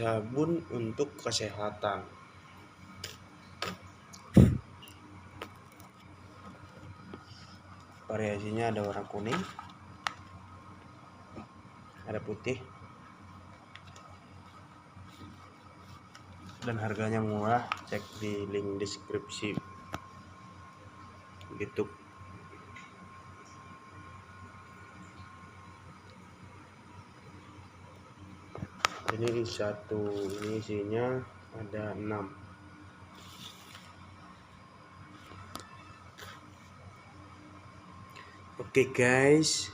sabun untuk kesehatan. Variasinya ada warna kuning, ada putih, dan harganya murah. Cek di link deskripsi YouTube. Ini isinya ada 6. Oke guys,